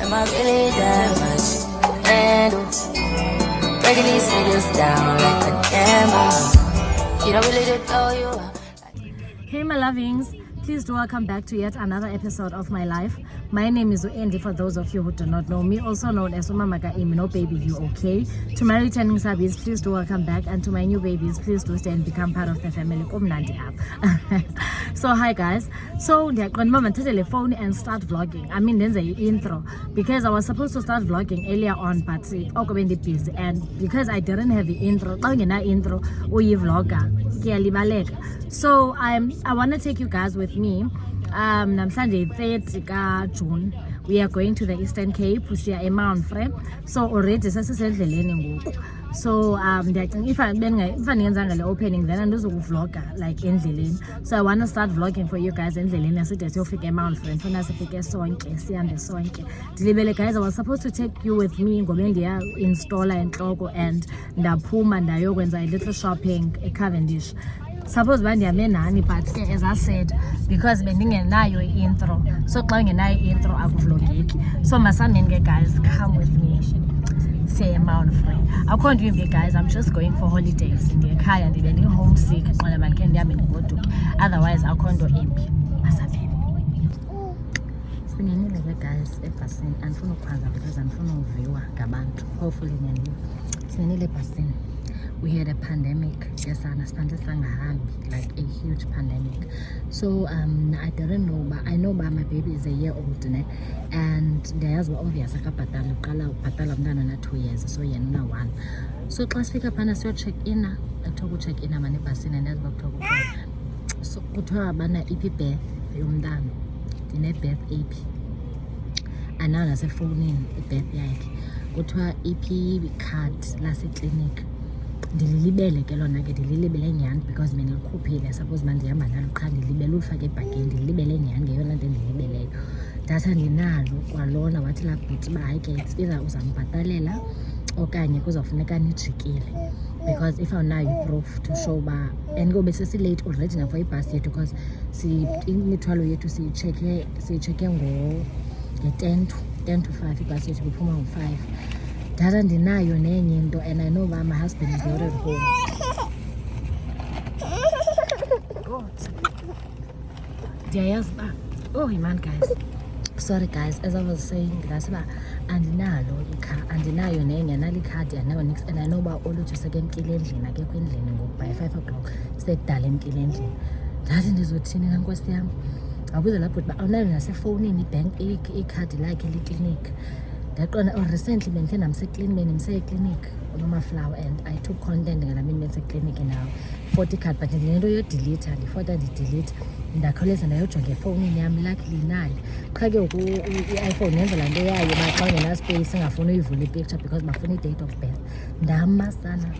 Am I really that much? And breaking these niggas down like a camel. You don't really know you are. Hey my lovings, please do welcome back to yet another episode of my life. My name is Andy for those of you who do not know me, also known as Umamaka Imi, no baby you okay. To my returning subbies, please do welcome back, and to my new babies, please do stay and become part of the family. So hi guys, so ndiyaqonda take the phone and start vlogging. I mean there's an intro because I was supposed to start vlogging earlier on, but oko busy, and because I didn't have the intro, intro vlogger. So I want to take you guys with me. Namhlanje 30 June we are going to the Eastern Cape. Siya eMount Frere, so already sasisendleleni ngoku. So ndiyacinga if andiyenzanga le opening then andizokuvlogga like endleleni. So I want to start vlogging for you guys endleleni aside siyofika eMount Frere. Ndifuna sifike sonke, sihambe sonke. Ndilibele guys, I was supposed to take you with me ngoba ndiya installer entloko and ndaphuma ndayokwenza a little shopping eCavendish. Suppose bandiyame nani, but ke as I said, because bendingenayo intro, so xa ungenayo intro akuvlogeki. So masambeni ke guys, come with me. Say eMount Frere. Akho nto imbi guys, I'm just going for holidays. Ndiyekhaya ndibe ndi-homesick qala manje ndihambe ndigoduke. Otherwise akho nto imbi. Masambeni. Singenile ke guys ebhasini. Andifuna ukukhwaza because andifuna uviwa ngabantu. Hopefully ngenile. Singenile ebhasini. We had a pandemic, yes, like a huge pandemic. So I didn't know, but I know my baby is a year old, and there's obvious I na 2 years, so yeah, no 1. So class fika pana so check in, I talk check in mane basini and that's what talk. So kuthiwa bana iphi birth yomntana, ndine birth AP. And now nase phone birth yakhe. Kuthiwa iphi card lase clinic. Ndililibele ke lona ke ndililibele nyani because mina likhuphile suppose mandihamba nalo qha ndilibele ulifake ebhageni ndilibele nyani ngeyona nto ndilibeleyo. Datha ndinalo kwalona wathi la bhuti ba hayi ke either uzambhatalela okanye kuzofuneka nijikile because if awunayo proof to show ba and ngobe sesilate already na for ibhasi yethu because imithwalo yethu siyicheke nge-10 to 5 ibhasi yethu iphuma ngo-5. Dada ndinayo nenye into and I know that my husband is not at home. Ndiyayazi ba, oh man guys, sorry guys, as I was saying ngase ba andinalo ikha, andinayo nenye nali card andinayo nix, and I know ba oluthu sekemkile endlini akekho endlini ngoku by 5 o'clock sekudala emkile endlini. Ndathi ndizothini kankosi yam, abuze lapho ba awunayo nasefowunini ibank ikhadi lakhe leklinikhi. Recently bendimse clinic on flower and I took content ngala mini clinic now 40 card but ndinento yo delete ndifota delete ndakhawuleza ndayojonga efowunini yam luckily nayo qha ke i-iPhone yenza laa nto yayo baxa ungena space ingafuni uyivula ipicture because bafuna i-date of birth. Ndama sana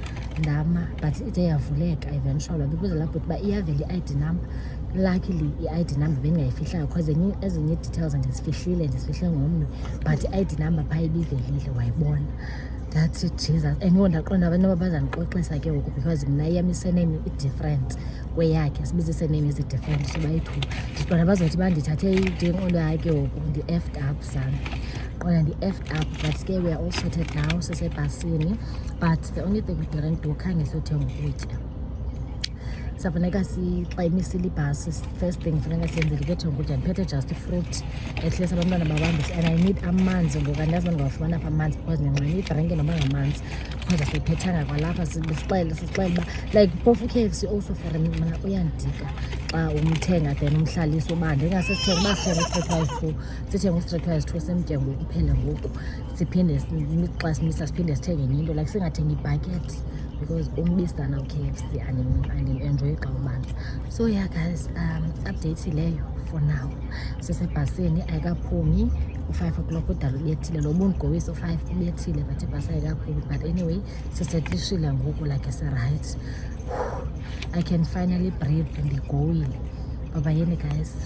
but ide yavuleka eventually because lapho uba iyavela i-ID number. Luckily i-ID number bendingayifihlanga because ezinye details ndizifihle ngomnye but i-ID number phaa ibivelile wayibona. Ndathi Jesus, and ngoku ndaqonda abantu abazandixoxisa ke ngoku because mna yam isename i-different kweyakhe, sibiza isename ezi-different so bayi-2. Ndiqonda bazothi bandithathe ndinqondo hayi ke ngoku ndi-effed up sana. Qonda ndi-effed up but ke we are all sorted now sisebhasini but the only thing we didn't do khange siyothenga ukutya. Safuneka xa imisile ibhasi first thing funeka siyenzele ukuthenga ukutya. Ndiphethe just fruit at least abantwana babambise and I need amanzi ngoku andazi uba ndingawafumana apha amanzi because ndinqwenye idrinki noma ngamanzi because asiyiphethanga kwalapha sixele uba like phofu uKFC also for mna uyandika xa umthenga then umhlalisa uba ndingasesithenga uba sithenga u-streetwise 2 semtya ngoku kuphela ngoku siphinde xa simisa siphinde sithenge enye into like singathengi ibhakethi because umbisana uKFC and-enjoy xa ubantu. So yeah guys, update leyo for now. Sisebhasini ayikaphumi u-5 o'clock udala ubethile lo bundgowisi u-5 ubethile but ibhasi ayikaphumi but anyway sisetlishile ngoku like right. I can finally breathe ndigoyile. Bye bye guys.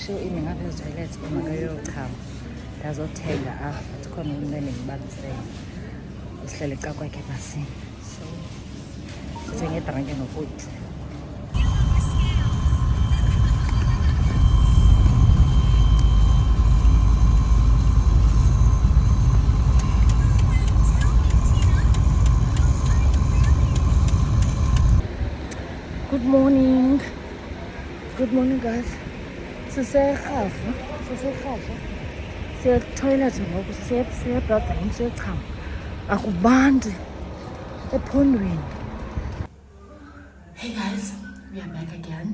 ngishiye imi ngapha ezithoyilethi umakayochama ndazothenga apha khona umntu endimubambisele usihlele eca kwakhe ebhasini so sithenge idranke nokutya. Good morning. Good morning, guys. Siserhafu. Siyetoilet ngoku siye-bathroom siyechama. Akubandi ephondweni. Hey guys, we are back again.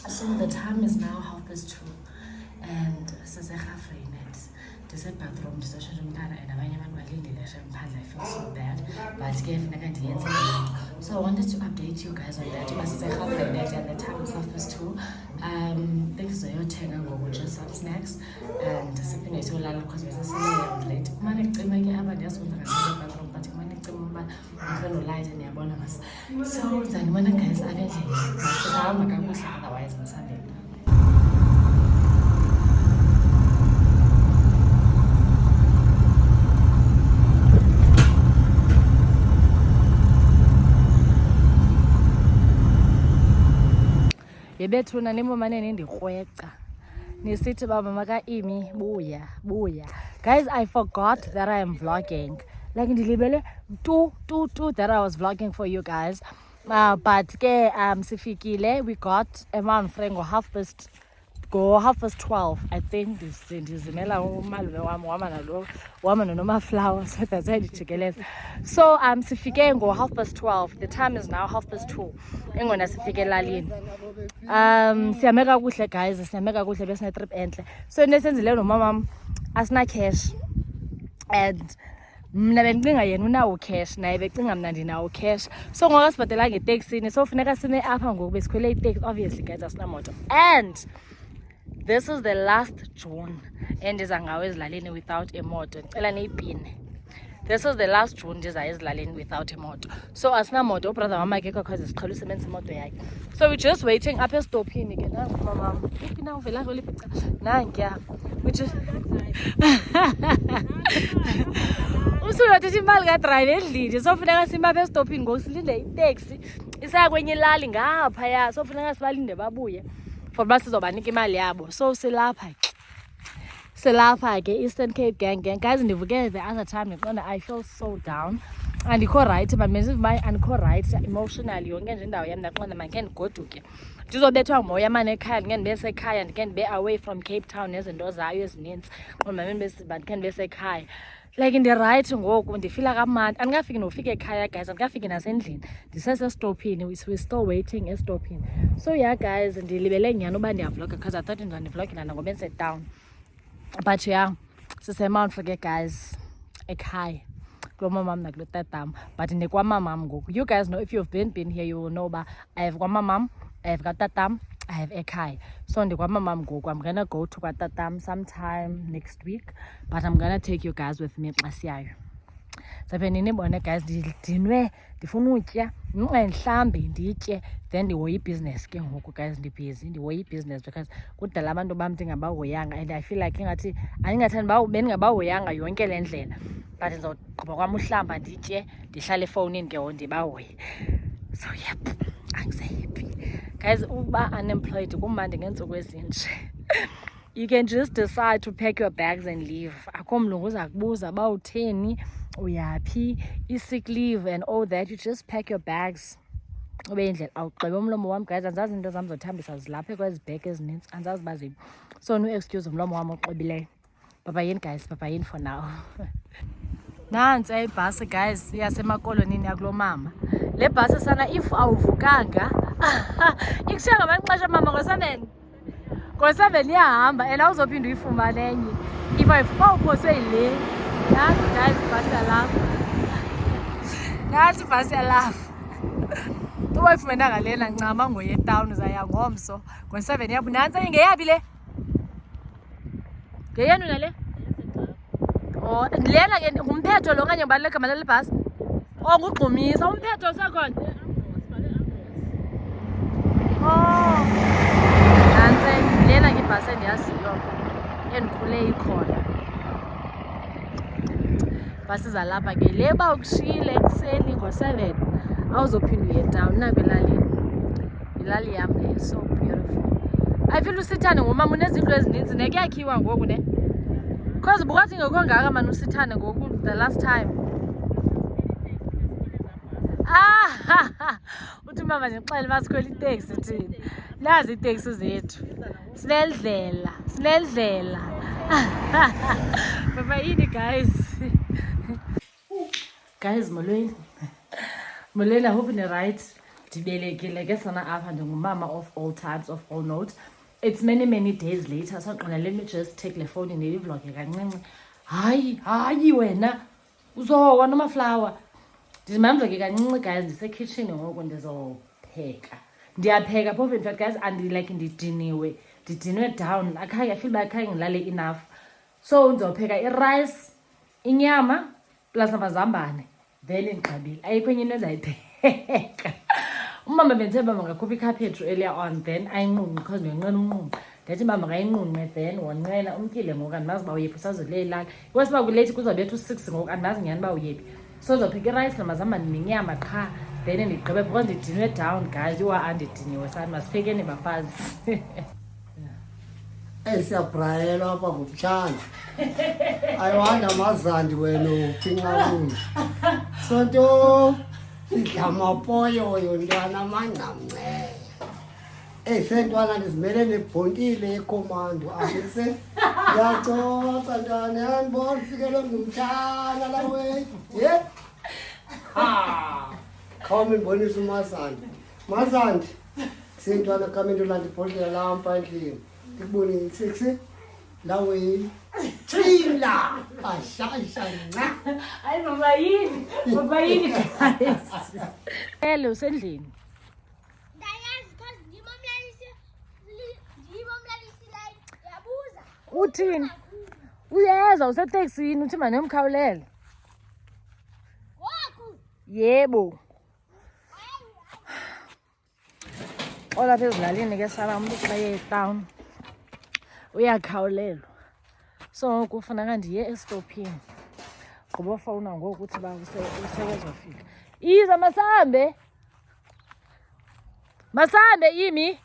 So the time is now 2:30 and siserhafini. Ndise-bathroom ndisoshintsha umntana and abanye abantu balindile shemphandle. I feel so bad but ke funeka ndiyenze. So I wanted to update you guys on that. Uba siserhafini and the time is 2:30. Bengizoyothenga ngoku just some snacks and siphinde siyolala because besesele late. Kumane kucima ke apha ndiyazikwenza kakhulu but kumane kucima uba ngikho no-light ndiyabona mas. So ndizanibona guys apha endlini. Sizahamba kakuhle otherwise ngisandele. Yebethuna nimomane nendikrweca nisithi baba maka-Imi buya. Guys, I forgot that I am vlogging. Like ndilibele that I was vlogging for you guys. But ke sifikile, we got Mount Frank ngo 12:30. I think ndizimela umalume wami wama noNomaflower, so that's why ndijikeleza. So sifike ngo 12:30. The time is now 2:30. Engona sifike elalini. Siyame kakuhle guys, siyame kakuhle besine trip enhle. So nesenzile nomama asina cash and mna bencinga yena unawo cash naye becinga mna ndinawo cash. So ngoba sibhadela ngeteksini so funeka sime apha ngoku besikhwele itaxi. Obviously guys asina moto and this is the last June endiza ngawo ezilalini without a moto. Ndicela niyipine. This is the last June ndiza ezilalini without a moto. So asina moto, ubrother wami akekho because siqhela usebenzisa imoto yakhe. So we're just waiting apha estophini ke nangu mama. Iphi na uvela ngoliphica. Nangiya. Which is usuyothatha imali ka-drive endlini so funeka sime apha estophini ngoku silinde itaxi isaya kwenye ilali ngaphaya so funeka sibalinde babuye for uba sizobanika imali yabo. So silapha ke Eastern Cape gang guys. Ndivuke the other time ndiqonda I feel so down andikho right but menziva andikho right emotionally yonke nje indawo yam ndaqonda mandikhe ndigoduke ndizobethwa ngumoya mane ekhaya ndike ndibe sekhaya ndike ndibe away from Cape Town nezinto zayo ezininzi mameni besiba ndike ndibe sekhaya. Like ndi-right ngoku ndifila kamandi andikafiki nofika ekhaya guys andikafiki nasendlini ndisesestopini we're still waiting estopini. So yeah guys ndilibele nyani uba ndiyavloga because I thought ndandivlogela nangoba ndisetown but yeah sisemount forget guys ekhaya kulo mamam nakulo tatam but ndikwamamam ngoku. You guys know if you've been here you will know uba I have kwamamam, I have katatam, I have ekhaya. So ndikwamamam ngoku. I'm gonna go to katatam sometime next week but I'm gonna take you guys with me xa siyayo. Sabe ninibone guys ndinwe ndifuna utya ndihlambe nditye then ndihoye ibhizinesi ke ngoku guys ndibhizi ndihoye ibhizinesi because kudala abantu bam ndingabahoyanga and I feel like ingathi andingathandi bendingabahoyanga yonke le ndlela but ndizawugqiba kwam uhlamba nditye ndihlale efowunini ke ndibahoye. So yep angisehappy guys uba unemployed kumandi ngeentsuku ezinje. You can just decide to pack your bags and leave. Akho mlungu uza kubuza ba utheni uyaphi i-sick leave and all that. You just pack your bags ube indlela awugqibe umlomo wami guys andizazi into zam zothambisa zilapha kwezi bhek ezinintsi andizazi uba ziphi so no excuse umlomo wami oqobileyo. Babayini guys, babayini for now. Nansi ibhasi guys yasemakolonini yakulo mama. Le bhasi sana if awuvukanga ikushiya ngamaxesha mama ngo-7 iyahamba and awuzophinda uyifumane enye if ayifuma uphoswe yile. Nansi guys ibhasi yalapha. Nansi ibhasi yalapha. Uba ifumenanga lena ncama ngoye town uzaya ngomso ngo-7 yabo. Nansi ingeyaphi le? Ngeyenu nale? Oh, lena ke ngumphetho lo okanye ngibani legama lale bhasi? Oh, ngugqumisa umphetho usakhona. Oh. Nansi le lena ke ibhasi endiyaziyo endikhule ikhona. Ibhasi zalapha ke le uba ukushiyile ekuseni ngo-7 awuzophinda uye down nabe elalini. Ilali yam le, so beautiful. I feel uSithane ngumama unezindlu ezininzi nekuyakhiwa ngoku ne. Because bukathi ngekho ngaka mani uSithane ngoku the last time. Uthi mama ndixele basikhwela iteksi thina. Nazi iteksi zethu. Sinendlela. Baba yini guys. Guys, molweni. Molweni, I hope you're right. Ndibelekile ke sana apha ndingumama of all times, of all notes. It's many days later. So let me just take the phone in the vlog kancinci. Hayi wena. Uzowa nomaflower. Ndimamva ke kancinci guys ndisekitchen ngoku ndizopheka. Ndiyapheka phofu in fact guys and like ndidiniwe down. I feel like I can't ngilale enough. So ndizopheka rice, inyama plus amazambane. Then ngigqibile. Ayikho enye into ezayipheka. Umama benthe baba ngakhupha ikhaphetshu earlier on then ayinqunqe because ndiyonqena unqunqa. Ndathi baba ngayinqunqe then wonqena umkile ngoku andimazi uba uyephi usazolelala. Kwesiba kulate kuzobetha u6 ngoku andimazi nyani uba uyephi. So zopheka irice namazambane nenyama qha then ndigqibe because ndidinwe down guys. You are andidiniwe sani masiphekeni bafazi. Siyabrayela apha ngokutshana. Ayiwanda amazandi wena uphinqaluni. Sonto sidlamapoyoyo ntwana amangcamnce. Sentwana ndizimele nebhontile ekomando. Andise ndiyacoca ntwana yandibona ufikele ngumtshana la way. Ye? Khawume ndibonise umazandi. Mazandi. Sentwana kame ndolanda ibhontile lampa endlini. Ndikubone sexy la way. Trila. Ashayisha nca. Hayi baba yini guys. Hello usendlini. Ndayazi because ngimomlalisi like yabuza. Uthini? Uyeza useteksini uthi manje umkhawulele. Waku. Yebo. Olapha ezilalini ke sala umuntu kuba ye town. Uyakhawulelwa. So kufuneka ndiye estopini. Gqiba ufowuna ngoku uthi ba usekezofika. Iza masambe. Masambe yimi.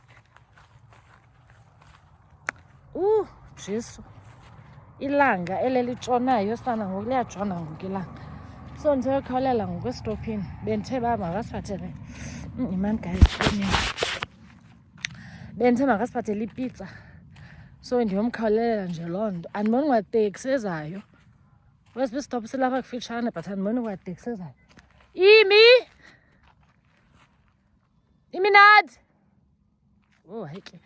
Jesu. Ilanga elelitshonayo sana ngoku liyajona ngoku ilanga. So ndisekhawulela ngoku estopini. Benthe ba makasiphathele. Imani guys. Benthe makasiphathele ipizza. So ndiyomkhawulelela nje loo nto. Andiboni kwateksi ezayo. Wesiphi stop silapha kufitshane but andiboni kwateksi ezayo. Iminad. Hayi ke.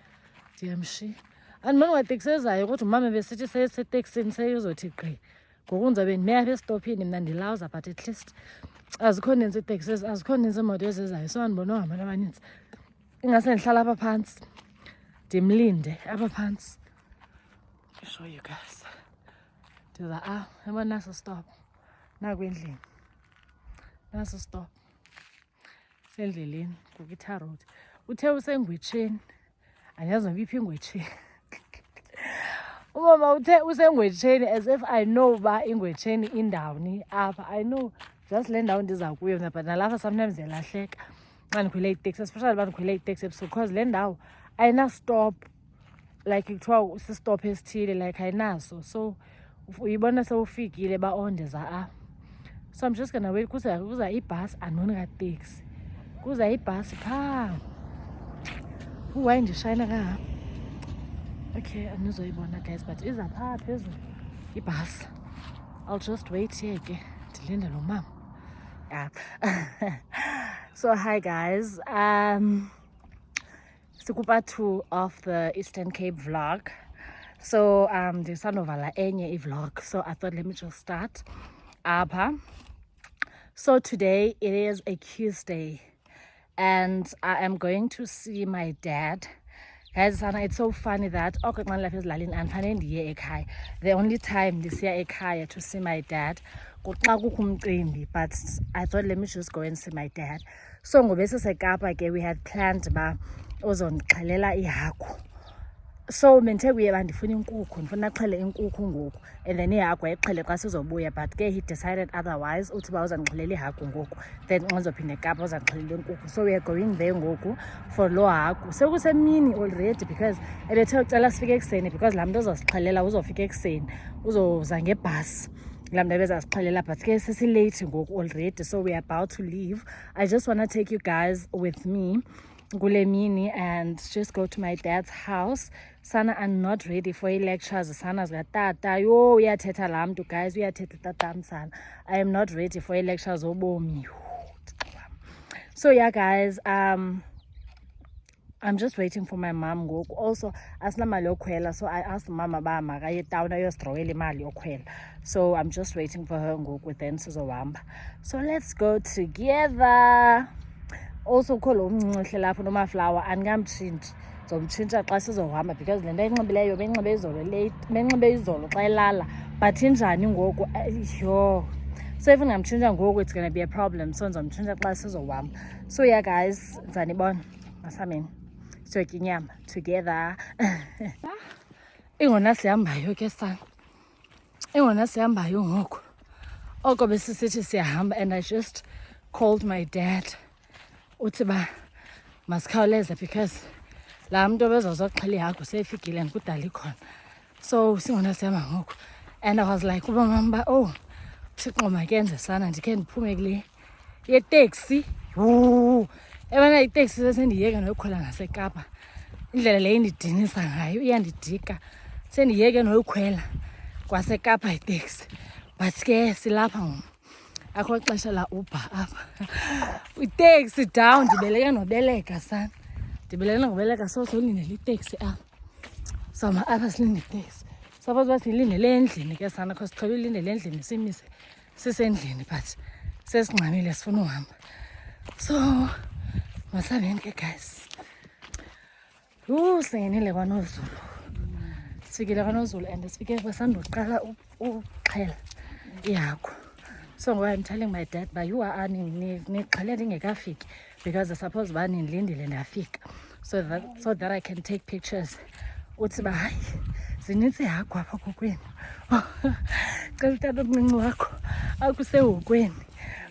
Ndiyamshiya. Andiboni kwateksi ezayo kodwa umama besithi seteksini seyizothi gqi. Ngoku ndizabe ndime apha estopini mna ndilawuza but at least azikho ninzi iteksi azikho ninzi imoto ezezayo. So andiboni abantu abaninzi. Ingase ndihlala apha phantsi. Ndimlinde apha phantsi. Show you guys. Yabona naso stop. Nakwendlini. Naso stop. Sendleleni kuKitha Road. Uthe usengwetsheni. Andiyazi noba iphi ingwetsheni. Umama uthe usengwetsheni as if I know ba ingwetsheni indawuni apha. I know just le ndawo ndiza kuyo but nalapha sometimes yalahleka. Xa ndikhwele iteksi especially ba ndikhwele iteksi ebusuku because le ndawo ayina stop. Like kuthiwa usistop esithile like ayinaso. So uyibona sewufikile ba ondeza so I'm just gonna wait kuza ibhasi andiboni kateksi. Kuza ibhasi phaa. Why ndishayina kangaka? Okay, anizoyibona guys but iza phaa phezulu ibhasi. I'll just wait here ke ndilinde lo mama. So hi guys. Part 2 of the Eastern Cape vlog. So there's sanovala enye vlog. So I thought let me just start apha. So today it is a Tuesday and I am going to see my dad. Guys, it's so funny that the only time this year ekhaya to see my dad but I thought let me just go and see my dad. So ngobe sesekapa ke we had planned ba ozondixhelela ihagu. So mente kuye bandifuna inkukhu, ndifuna axhele inkukhu ngoku, and then ihagu ayixhele xa sizobuya, but ke he decided otherwise uthi uba uzandixhelela ihagu ngoku, then xa ndizophinda eKapa uzandixhelela inkukhu. So we are going there ngoku for loo hagu. Sekusemini already because ebethe ucela sifike ekuseni because laa mntu uzosixhelela uzofika ekuseni, uzoza ngebhasi laa mntu ebezasixhelela, but ke sesilate ngoku already, so we are about to leave. I just want to take you guys with me kule mini and just go to my dad's house. Sana, I'm not ready for lectures. Sana zikatata. Yo, uyathetha laa mntu guys, uyathetha utatam sana. I am not ready for lectures obomi. So yeah guys, I'm just waiting for my mom ngoku. Also asinamali yokhwela, so I asked mama ba makaye town ayositrawela imali yokhwela, so I'm just waiting for her ngoku, then sizohamba. So let's go together. Also ukho lo mncinci lapho nomaflower andikamtshintshi, ndizomtshintsha xa sizohamba because le nto ayinxibileyo benxibe izolo late, benxibe izolo xa elala, but injani ngoku yho. So if ndingamtshintsha ngoku it's gonna be a problem, so ndizomtshintsha xa sizohamba. So yeah guys, ndizanibona masameni siyotya inyama together. Ingona sihambayo ke sana, ingona sihambayo ngoku, oko besisithi siyahamba, and I just called my dad uthi ba masikhawuleze because laa mntu obezozoxhela ihagu seyifikile ndikudala ikhona. So singona sihamba ngoku, and I was like uba mama ba oh Thixo makenze sana ndikhe ndiphume kule yeteksi. Ebana iteksi sesendiyeke noyikhwela ngaseKapa, indlela leyo indidinisa ngayo iyandidika, sendiyeke noyikhwela kwaseKapa iteksi, but ke silapha ngoku akho xesha la Uber apha. Iteksi down, ndibeleke nobeleka sana, ndibeleke nobeleka, so solindele iteksi apha. Soma apha silinde iteksi, suppose uba siyilindele endlini ke sana, because siqhele ulindele endlini simise sisendlini, but sesingxamile sifuna uhamba. So masabeni ke guys, singenile kwaNozulu, sifikile kwaNozulu and sifike basandoqala uxhela ihagu. So ngoba I'm telling my dad ba you are nixhele ndingekafiki because I suppose ba nindilindile ndafika, so that I can take pictures. Uthi ba hayi zinintsi ihagu apha kokwenu, cela utata omncinci wakho akusehokweni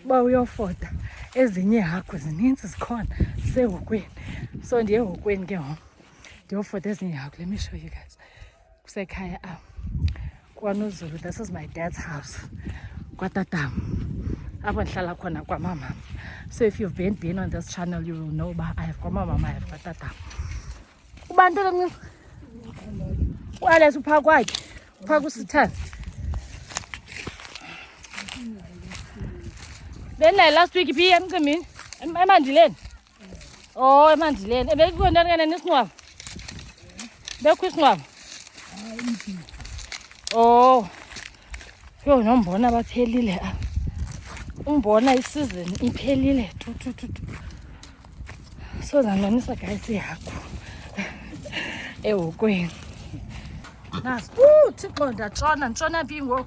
uba uyofota, ezinye ihagu zinintsi zikhona sehokweni. So ndiye ehokweni ke ngoku ndiyofota ezinye ihagu. Let me show you guys kusekhaya kwaNozulu. This is my dad's house, kwatatam apho ndihlala khona kwamama. So if you've been on this channel you will know ba I have kwamama, I have kwatatam. Ubantu omncinci wales upha kwakhe, upha kusithanda. Benlaye last week phi emcimini eMandileni. Oh eMandileni ebekuntoni nesingcwabo, bekho isingcwabo. Oh yho nombona baphelile apha, umbona isizini iphelile tu. So zanonisa guys ihagu ehokweni nazi. Thixo nditshona phi ngoku,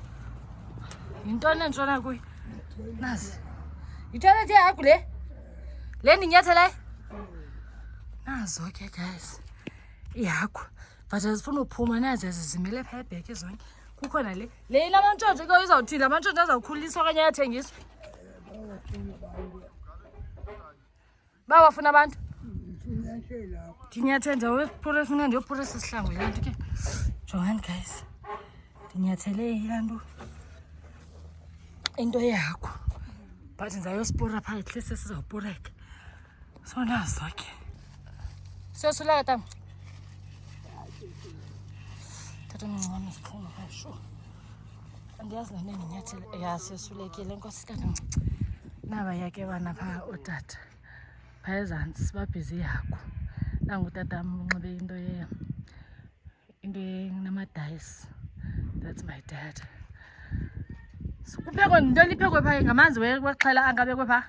yintoni entshona kuyo nazi. Yintoni ethi ihagu le ndinyatheleyo nazo ke guys ihagu, but azifuna uphuma nazi zizimele phaa ebheke zonke. Kukhona le inamantshontsho ke izawuthini, amantshontsho azawukhuliswa okanye ayathengiswa. Bawafuna abantu ndinyathele ndiyopurisa, funa ndiyopurisa isihlangu yile nto ke. Jongani guys, ndinyathele yilaa nto into yehagu, but ndizayosipura phaa at least sizawupureka. So nazo ke siyosuleka tam tata mncane sikhona kasho, andiyazi nani ndinyathele. Ya siyosulekile nkosikazi naba yake bana phaa utata phaa ezantsi babhizi ihagu. Nangu utatam unxibe into enamadayisi. That's my dad. So kuphekwe into liphekwe phaa ngamanzi wexhela angabekwe phaa.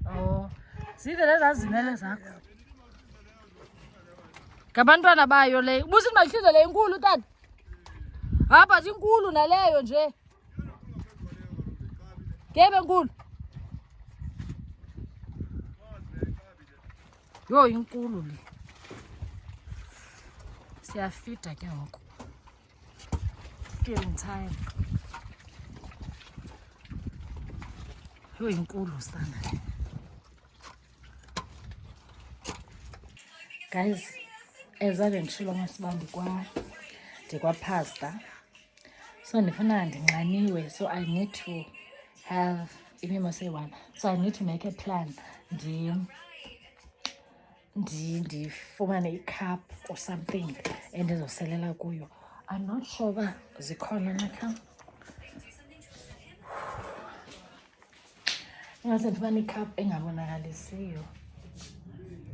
Oh zive lezazimele zakho ngabantwana bayo le. Ubusithi mahlizo le inkulu tata, apha zinkulu naleyo nje ngebe nkulu. Yo inkulu le. siyafida ke ngoku. Feeling tired. Yho inkulu sana. Guys, as I nditshilo ngasiba ndikwapasta. So ndifuna ndinxaniwe, so I need to have one. So I need to make a plan. Ndifumane icup or something endizoselela kuyo. I'm not sure uba zikhona nakha. Ingase ndifumane icup engabonakalisiyo.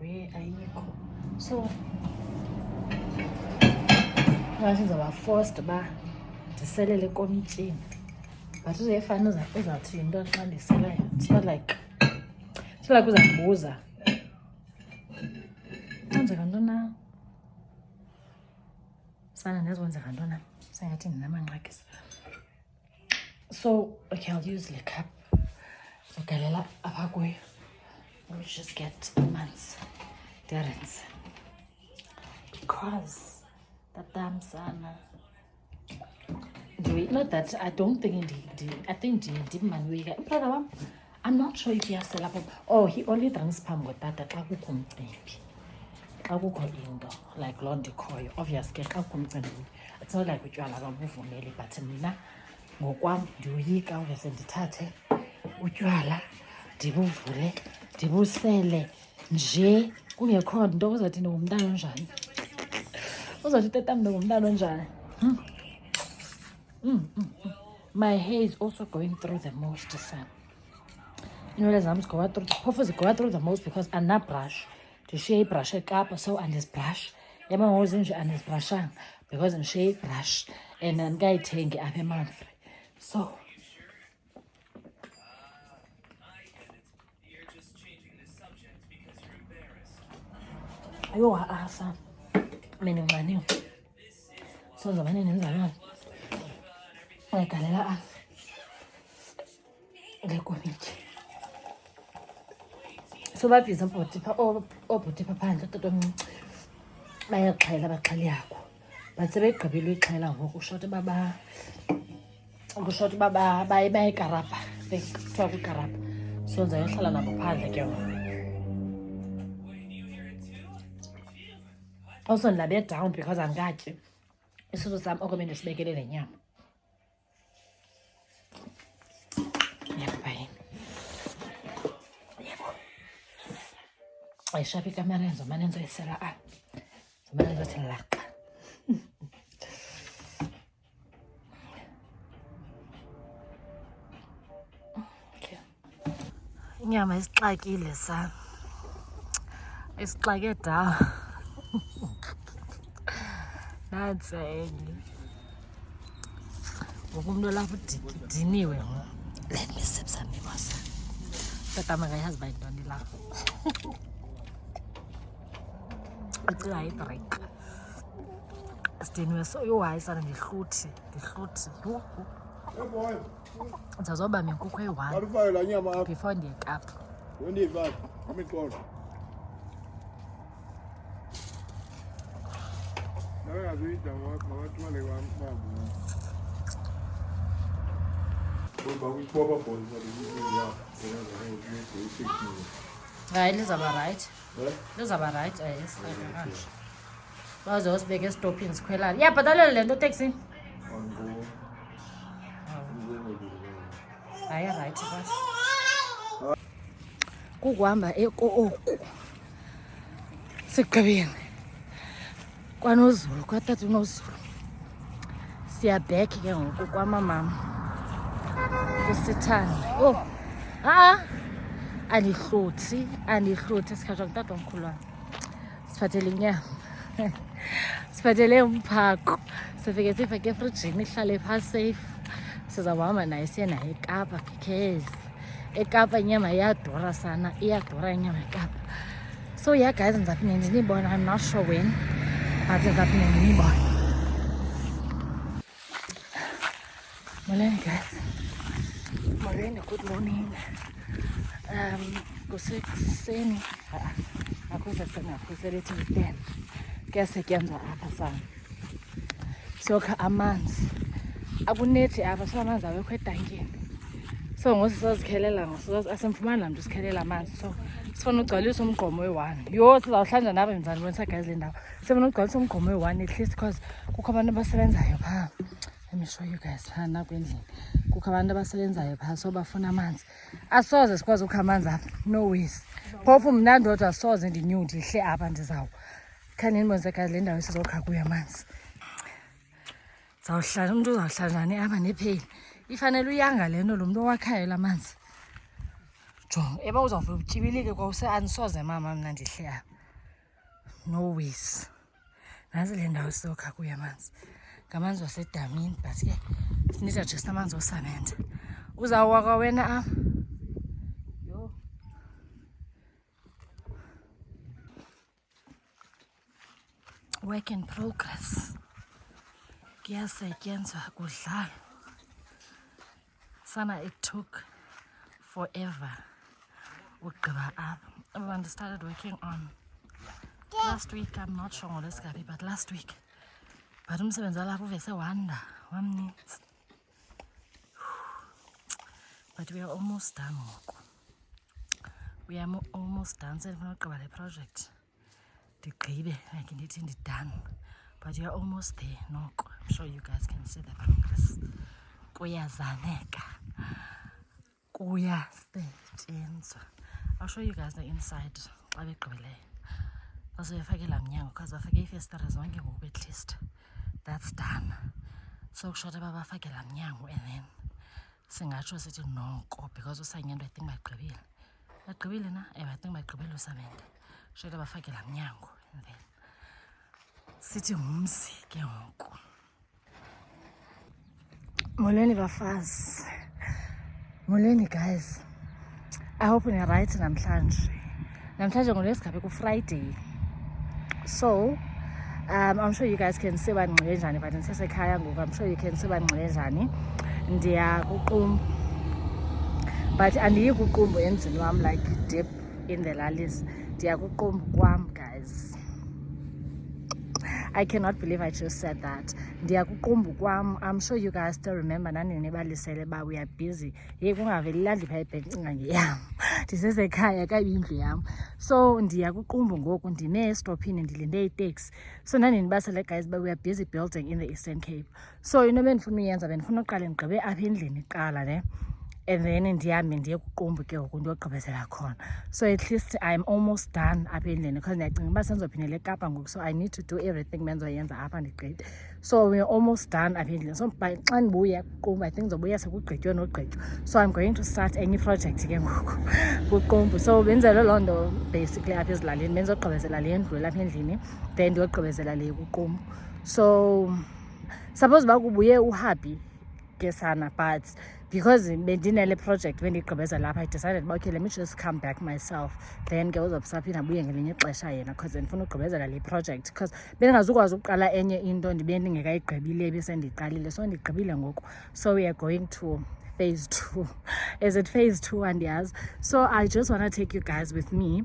Ayikho. So ingase ndizawuba forced uba ndiselele ekomitini. But uzayifana uzawuthi yinto xa ndiselayo. It's not like uzambuza. Kwenzeka ntoni na? Sana nezokwenzeka ntoni na? Sengathi ndinamanqakisa. So, okay, I'll use the cup. So galela apha kuyo. We'll just get months. Difference. Because that sana. Not that I don't think I think deep man brother, I'm not sure if he has set up. Oh, he only drinks palm with that xa kukho umcimbi. Xa kukho into like loo ndikhoyo. Obviously xa kukho umcimbi. It's not like utywala babuvumeli, but mina ngokwam ndiyoyika uvese ndithathe utywala ndibuvule ndibusele nje kungekho nto uzothi ndingumntana onjani. Uzothi tata ndingumntana onjani. My hair is also going through the most, son. You know, I'm going through the puffers go through the most because I'm not brush. To shave brush a cap so and this brush. I'm always in and this brush because I'm shave brush and then guy take it a month. So ayo asa mina ngani so zamani nenzalana ayikalela lekomiti so babhiza obhuti phandle tatomncinci bayaxhela baxheli yakho but sebegqibile ixhela ngoku kushoto baba bayikarapha kuthiwa kwikarapha so ndizayohlala nabo phandle ke ngoku. Also ndilabe down because andikatyi isisu sam okomeni ndisibekele le nyama. Ayishaphi ikamera nzomane ndizoyisela zomane ndizothi laqa. Inyama isixakile sana. Isixake da. Nantsi enye. Ngoku umntu olapha udiniwe ngoku. Let me sip some mimosa. Tata makayazi uba yintoni lapha. Ucinga yibreak. Sidiniwe so yho hayi sana ndihluthi. Ndizazoba minkukhu eyi-1 Alifake la nyama apha. before ndiye eKapa. Yondiyifake amiqolo. Nakangazuyida makathumale kwambabu. Ngoba kwipopa ball Hayi lizawuba right. Lizawuba right, yes. Bazosibeka esitopini sikhwelane. Iyabhatalela le nto teksini? Hayi right but kukuhamba oku sigqibile kwanozulu kwatata unozulu siyabhekhe ke ngoku kwamamama kusithanda andihluthi sikhatshwa ngutata omkhulu wam siphathele inyama siphathele umphako sifike sifake efrijini ihlale phaa safe sizawuhamba naye siye naye eKapa because eKapa inyama iyadura sana iyadura inyama eKapa. So yeah guys, ndizaphinde ndinibone. I'm not sure when but ndizaphinde ndinibone. Molweni guys, molweni, good morning. Kusekuseni akusekuseni akho 7:10 kuyasetyenzwa apha sana. Siyokha amanzi. Akunethi apha so amanzi awekho etankini. So ngoku sizozikhelela asimfumani lamntu sikhelela amanzi. So sifuna ugcwalisa umgqomo we-1. Yho sizawuhlanja nabo ndizanibonisa guys le ndawo. Sifuna ugcwalisa umgqomo we-1 at least because kukho abantu abasebenzayo phaa. Let me show you guys phaa nakwendlini. Kukho abantu abasebenzayo phaa so bafuna amanzi. Asoze sikwazi ukha amanzi apha. No ways. Phofu mna ndodwa asoze ndinyuke ndihle apha ndizawo. Khanini nibonise guys le ndawo esizokha kuyo amanzi. Zawuhlala umuntu uzawuhlala njani apha nepheyini. Ifanele uyanga le nto lo muntu owakhayo la manzi. Jonga eba uzawuvela utyibilike kwawuse anisoze mama mna ndihle apha. No ways. Nazi le ndawo sizokha kuyo amanzi. Ngamanzi wasedamini but ke sinida just amanzi osamende. Uzawuwaka wena apha. Yo. Work in progress. Kuyasetyenzwa kudlala. Sana it took forever. Ugqiba apha. Everyone started working on last week. I'm not sure what it's going to be, but last week. But umsebenzi walapha uvese wanda wamnintsi. But we are almost done ngoku. We are almost done. Sendifuna ugqiba le project. Ndigqibe like ndithi ndidone. But we are almost there noko. I'm sure you guys can see the progress. Kuyazaneka. Kuyasetyenzwa. I'll show you guys the inside xa begqibileyo. Basebefake laa mnyango because bafake iifestire zonke ngoku at least. That's done. So kushota uba bafake laa mnyango and then singatsho sithi noko because usanyendo I think bagqibile. Bagqibile na? I think bagqibile usamende. Shota bafake laa mnyango and then sithi ngumzi ke ngoku. Molweni bafazi. Molweni guys. I hope you're right namhlanje. Namhlanje ngolwesigabe ku-Friday. So, I'm sure you guys can see banxile njani but ndisesekhaya ngoku. I'm sure you can see banxile njani. Ndiya kuqumbu. But andiyi kuqumbu emzini wam like deep in the lallis. Ndiya kuqumbu kwam guys. I cannot believe I just said that. Ndiya kuqumbu kwam. I'm sure you guys still remember nani nibalisele ba we are busy. Hey kungaveli landli pha ibhencinga ngeyam. Ndisesekhaya kayindlu yam. So ndiya kuqumbu ngoku ndine-stophini ndilinde itaxi. So nani nibasele guys ba we are busy building in the Eastern Cape. So into bendifuna uyenza bendifuna uqala ndigqibe apha endlini kuqala ne. And then ndihambe ndiye kuqumbu ke ngoku ndiyogqibezela khona. So at least I'm almost done apha endlini because ndiyacinga uba sendizophindela eKapa ngoku. So I need to do everything bendizoyenza apha ndigqibe. So we're almost done apha endlini. So by xa ndibuya kuqumbu I think ndizobuya sekugqitywe nogqitywa. So I'm going to start any project ke ngoku kuqumbu. So benzele loo nto basically apha ezilalini benzogqibezela le ndlu lapha endlini then ndiyogqibezela le kuqumbu. So suppose uba kubuye uhappy ke sana but because bendinele project when ndigqibeza lapha I decided okay let me just come back myself then ke uzobusaphinda abuye ngelinye ixesha yena because ndifuna ugqibezela le project because bendingazukwazi ukuqala enye into ndibe ndingekayigqibile besendiqalile so ndigqibile ngoku. So we are going to phase 2. Is it phase 2 andiyazi. So I just want to take you guys with me.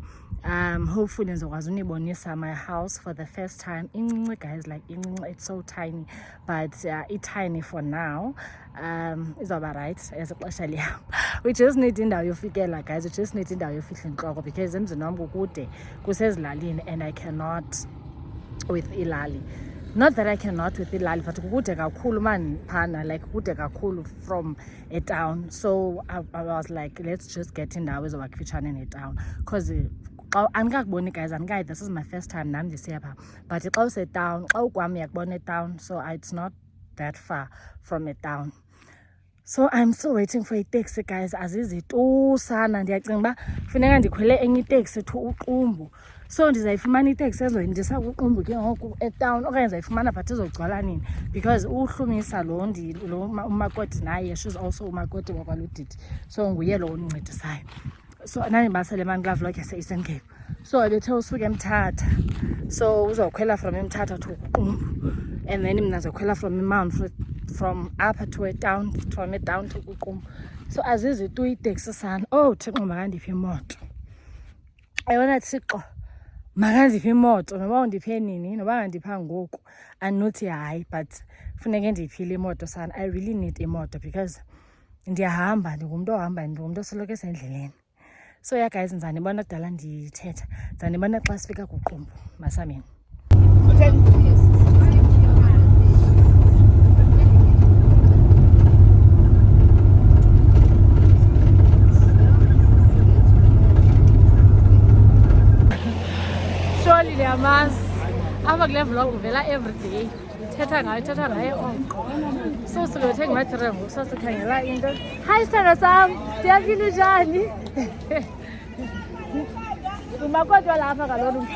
Hopefully ndizokwazi unibonisa my house for the first time. Incinci guys, like incinci, it's so tiny but it's tiny for now. Izawuba right as ixesha lihamba. We just need indawo yofikela guys. We just need indawo yofihla intloko because emzini wam kukude kusezilalini and I cannot with ilali. Not that I cannot with ilali but kukude kakhulu man phana like kukude kakhulu from a town. So I was like let's just get indawo ezoba kufitshane netown because andikakuboni guys andikayi. This is my first time nam ndisiya pha but xa usetown xa ukwam uyakubona etown so it's not that far from a town. So I'm still waiting for a taxi guys. Azizi tu sana ndiyacinga uba funeka ndikhwele enye itaxi to uqumbu. So ndizayifumana itaxi ezondisa kuqumbu ke ngoku etown okanye ndizayifumana but izogcwala nini because uhlumisa lo umakoti naye she's also umakoti wakwaludidi so nguye lo undincedisayo. So nani basele man glove like yase-Eastern Cape. So ebethe usuke eMthatha so uzokhwela from eMthatha to kuqumbu and then mna ndizokhwela from Mount from upper to a town from a town to kuqumbu. So azizi tu itaxi sana. Oh Thixo makandiphe imoto. Ayona Thixo makandiphe imoto noba undiphe nini noba ngandipha ngoku andinothi hayi but funeke ndiyiphile imoto sana. I really need imoto because ndiyahamba, ndingumntu ohamba, ndingumntu osoloko esendleleni. So yeah guys, ndizanibona kudala ndithetha, ndizanibona xa sifika kuqumbu masameni. Surely ndiyamazi apha kule vlog uvela everyday thetha ngaye oko. So silothenga imaterial ngoku sasikhangela into. Hi sithando sam, ndiyaphila njani? Umakoti walapha kaloku,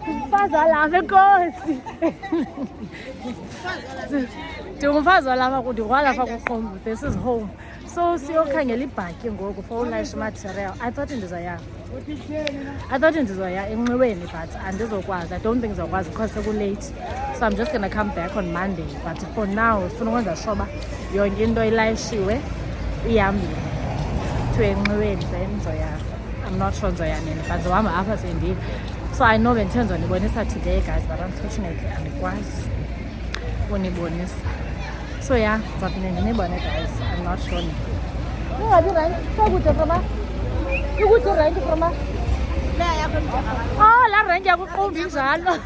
umfazi walapha enkosi. Ndingumfazi walapha, ndikwalapha kuqumbu, this is home. So siyokhangela ibhaki ngoku for ulayisha material. I thought ndizoya enxiweni but andizokwazi. I don't think ndizokwazi because sekulate. So I'm just gonna come back on Monday. But for now, sifuna ukwenza sure uba yonke into ilayishiwe ihambile to enxiweni then ndizoya. I'm not sure ndizoya nini but ndizohamba apha sendile. So I know bendithenza ndibonisa today guys but unfortunately andikwazi unibonisa. So yeah, ndizaphinda ndinibone guys. I'm not sure. Ungabi right? Sokude from ikude rank from oh, la rank yakuqumbu injalo.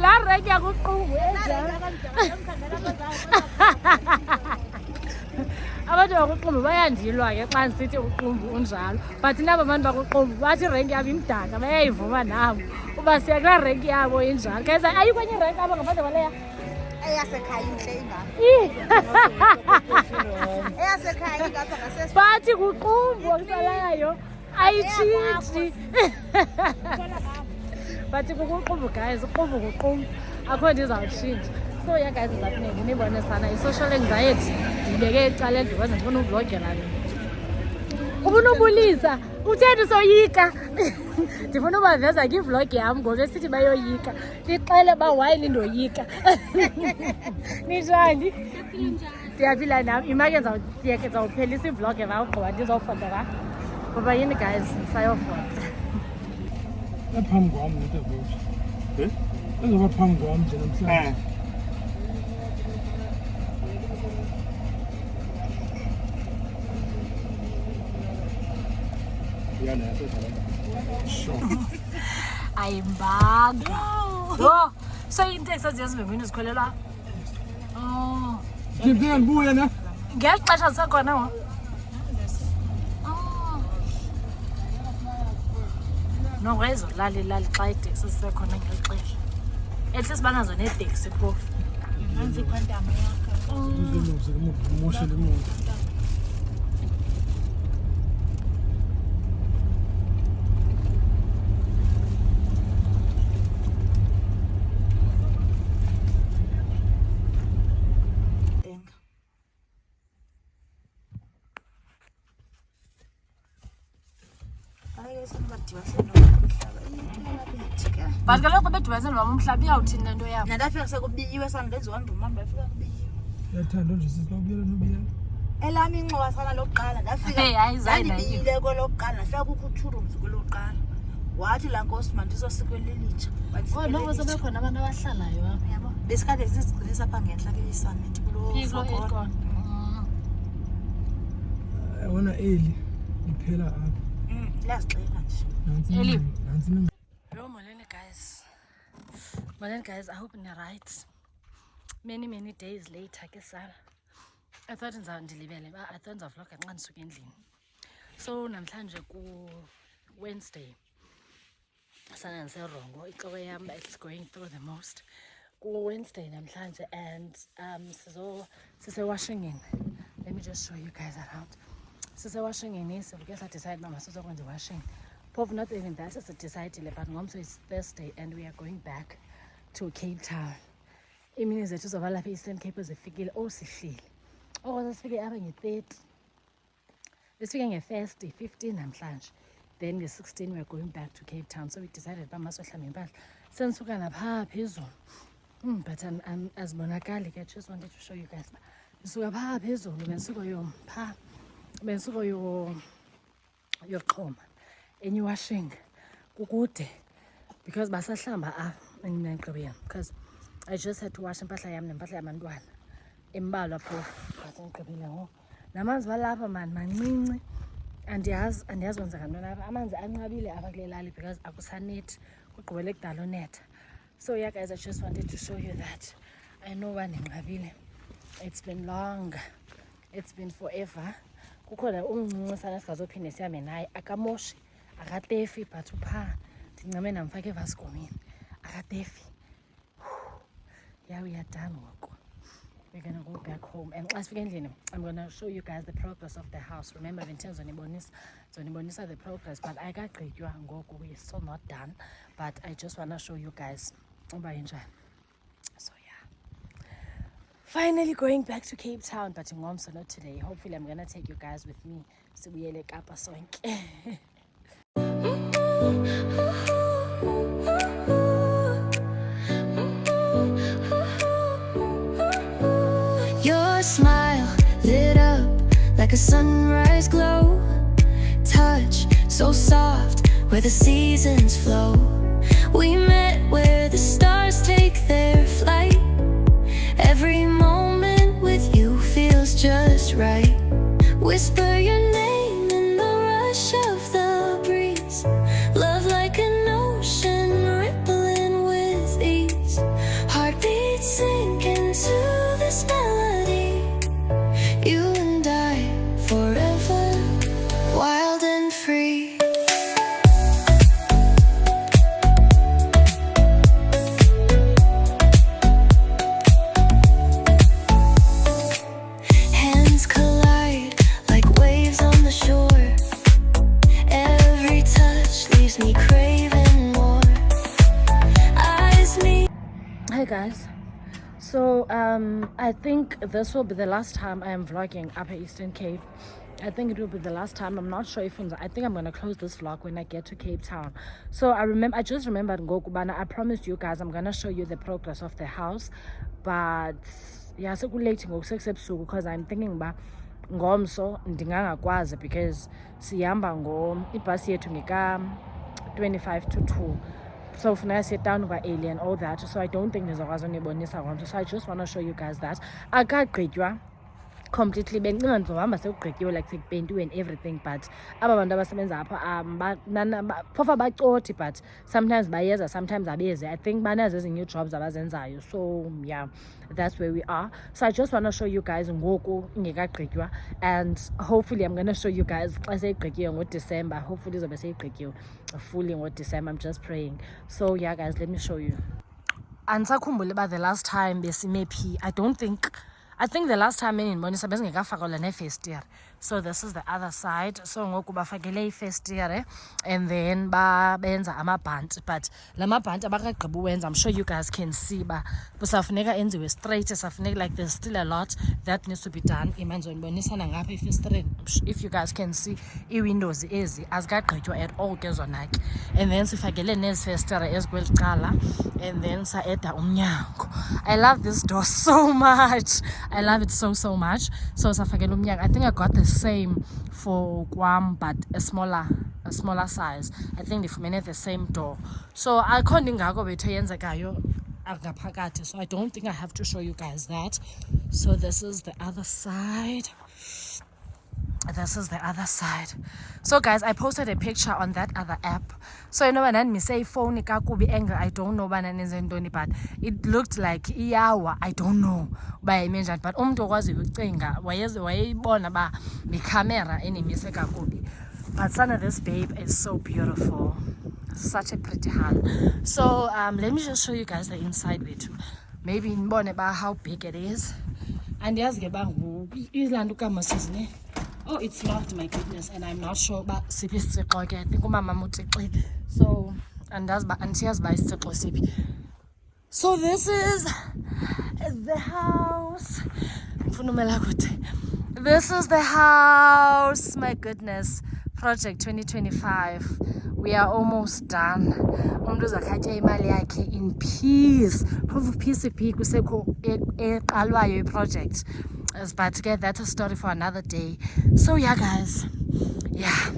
La rank yakuqumbu enjalo. Abantu bakuqumbu bayandilwa ke xa ndisithi uqumbu unjalo. But nabo abantu bakuqumbu bathi rank yabo imdaka, bayayivuma nabo. Uba siya kula rank yabo injalo. Guys, ayikho enye rank apha ngaphandle kwaleya. Eyasekhaya inhle ingapha. Eyasekhaya ingapha ngasese. Bathi kuqumbu okusalayo ayitshintshi. Bathi kuqumbu guys, uqumbu kuqumbu. Akho nto izawutshintsha. So yeah guys, ndizaphinda ndinibone sana. I-social anxiety ndibeke ecaleni because ndifuna uvlogela nini. Ubunobulisa, utheni usoyika? Ndifuna ubaveza kivlog yam ngoba esithi bayoyika. Ndixele uba why nindoyika. Ninjani? Ndiyaphila nam. Imake ndizawuphelisa ivlog evawugqiba ndizofota ka. Ngoba yini guys, ndisayofota. Phambi kwam netabushi. Ezoba phambi kwam nje namhlanje. Ayimbanga. Yo, so inteksi aziyazibengwini zikholelwa. Oh. Ndiphinda ndibuye ne? Ngeli xesha zisekhona ngoku. No, wayezolala ilali xa iteksi zisekhona ngeli xesha. At least banazo neeteksi phofu. Nansi ikhwantama yakho. Moshele imoto. But kaloku bedibase noma umhlaba iyawuthini le nto yabo. Nandafika sekubiyiwe sandenziwa ndumama bafika kubiyiwe. Yathanda nje sisibuyela nobuyela. Elami inxowa sana lokuqala ndafika. Hey, hayi zayi nayo. Ndibiyile kolokuqala ndafika kukho uthurumzi kolokuqala. Wathi la nkosi mandizosikweni lelitsha. Oh, noko sebekhona abantu abahlalayo apha. Yabo. Besikade sizigcinisa apha ngentla kuyisamente kulo. Phiko ekona. Yabona eli liphela apha. Liyazixela nje. Nansi. Yo, morning guys. Morning guys, I hope you're right. Many days later ke sana. I thought ndizawundilibele ba I thought ndizavloga xa ndisuka endlini. So namhlanje ku Wednesday. Sana ndiserongo ixowe yam it's going through the most. Ku Wednesday namhlanje and sise-Washington. Let me just show you guys around. Sise-Washington sivuke sadecide uba masizokwenza i-washing. Phofu not even that sidecidile but ngomso it's Thursday and we are going back to Cape Town. Iimini zethu zoba lapha e-Eastern Cape zifikile sihlile. Sifike apha nge-30. Sifike nge-1st, 15 namhlanje. Then nge-16 we're going back to Cape Town. So we decided uba masohlamba impahla. Sendisuka naphaa phezulu. But azibonakali ke, just wanted to show you guys. Ndisuka phaa phezulu bendisuka yoxhoma enye washing kukude because basahlamba endinagqibela because I just had to wash impahla yam nempahla yabantwana imbalwa phofu but endigqibile ngoku namanzi walapha mani mancinci andiyazi wenzeka ntoni apha amanzi anqabile apha kule lali because akusanethi kugqibele kudala unetha. So yeah guys, I just wanted to show you that I know uba ndinqabile. It's been long, it's been forever. Kukhona umncinci sana singazophinde sihambe naye akamoshi akatefi but uphaa ndincame namfake evaskomini akatefi. Yeah, we are done ngoku. We're gonna go back home and xa sifika endlini I'm gonna show you guys the progress of the house. Remember bendithe ndizonibonisa the progress but ayikagqitywa ngoku, we're still not done but I just wanna show you guys uba injani. So yeah, finally going back to Cape Town but ingomso not today. Hopefully I'm gonna take you guys with me sibuyele Kapa sonke. Your smile lit up like a sunrise glow. Touch so soft where the seasons flow. We met where the stars take their flight. Every moment with you feels just right. Whisper your name in the rush of the breeze. Love like an ocean rippling with ease. Heartbeats sink into this melody. You and I forever, wild and free. Hands collide like waves on the shore. Every touch leaves me craving more. Eyes meet. Hi guys, so I think this will be the last time I am vlogging Upper Eastern Cape. I think it will be the last time. I'm not sure if I think I'm gonna close this vlog when I get to Cape Town. So I just remembered ngokubana I promised you guys I'm gonna show you the progress of the house, but yeah, sekulate ngoku sekusebusuku because I'm thinking uba ngomso ndingangakwazi because sihamba ibhasi yethu ngeka 25 to 2. So funeka siye down kwa-early and all that, so I don't think ndizokwazi unibonisa ngomso. So I just want to show you guys that akagqitywa completely. Bencinga ndizohamba sekugqityiwe like sekupentiwe and everything but aba bantu abasebenza apha phofu abacothi but sometimes bayeza sometimes abezi. I think banazo ezinye jobs abazenzayo. So yeah, that's where we are. So I just want to show you guys ngoku ingekagqitywa and hopefully I'm going to show you guys xa seyigqityiwe ngoDecember. Hopefully izobe seyigqityiwe fully ngoDecember. I'm just praying. So yeah guys, let me show you. Andisakhumbula uba the last time besime phi. I think the last time endibonisa bezingekafakelwa neefestire. So this is the other side. So ngoku bafakele ifestire and then benza amabhanti but la mabhanti abakagqiba uwenza. I'm sure you guys can see ba busafuneka enziwe straight. Safuneka like there's still a lot that needs to be done. Imanzonibonisa nangapha ifestire. If you guys can see i-windows ezi azikagqitywa at all ke zona ke. And then sifakele nezifestire ezikweli cala and then saeda umnyango. I love this door so much. I love it so much. So safakele umnyango. I think I got the same for Guam but a smaller size. I think ndifumene the same door. So akho ndingako bethu eyenzekayo ngaphakathi. So I don't think I have to show you guys that. So this is the other side. So guys, I posted a picture on that other app. So you know when I say phone kakubi angle, I don't know bana nenzentoni but it looked like iyawa. I don't know by imagine but umntu okwazi ucinga wayibona ba mi camera enemise kakubi. But sana, this babe is so beautiful. Such a pretty hand. So let me just show you guys the inside bit. Maybe nibone ba how big it is. And yazi ke bangu izilanda ukamasizine. Oh, it's locked, my goodness, and I'm not sure about sipi sixixo ke. I think umama mutixile. So andiyazi ba isixixo sipi. So this is the house. This is the house. My goodness. Project 2025. We are almost done. Umntu uzakhatya imali yakhe in peace. Phofu PCP kusekho eqalwayo iproject. But again, that's a story for another day. So yeah guys, yeah,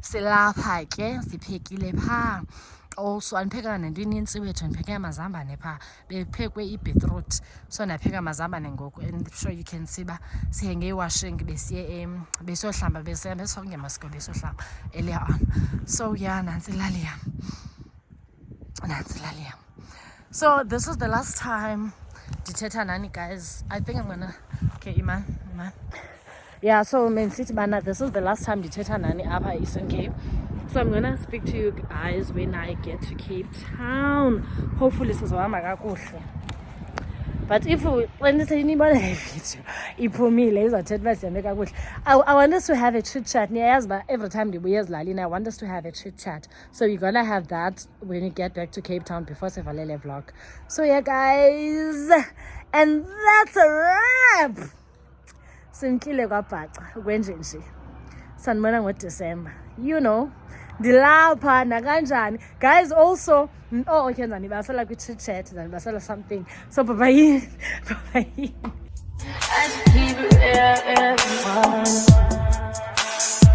silapha ke siphekile phaa. Also andiphekanga nento inintsi wethu, ndipheke amazambane phaa, bephekwe ibeetroot, so ndapheka amazambane ngoku, and I'm sure you can see uba siye ngee-washing besiye besohlamba besongemasko besohlamba earlier on. So yeah, nantsi ilali yam. So this is the last time ndithetha nani, guys. I think I'm gonna, okay, Iman. Yeah, so City Bana, this is the last time ndithetha nani apha Eastern Cape. So I'm gonna speak to you guys when I get to Cape Town. Hopefully sizohamba kakuhle. But if when this anybody video iphumile izothetha uba sihambe kakuhle. I want us to have a chit chat. Niyayazi uba every time ndibuya ezilalini I want us to have a chit chat. So you're gonna have that when you get back to Cape Town before sivalele vlog. So yeah, guys, and that's a wrap. Simkile kwabhaca ukwenje nje. Sanibona ngoDecember. You know, ndilapha nakanjani. Guys, also, oh okay, ndibasela kwi-chit chat, ndibasela something. So bye-bye. Bye-bye.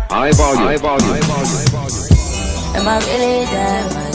High volume. Am I really that much?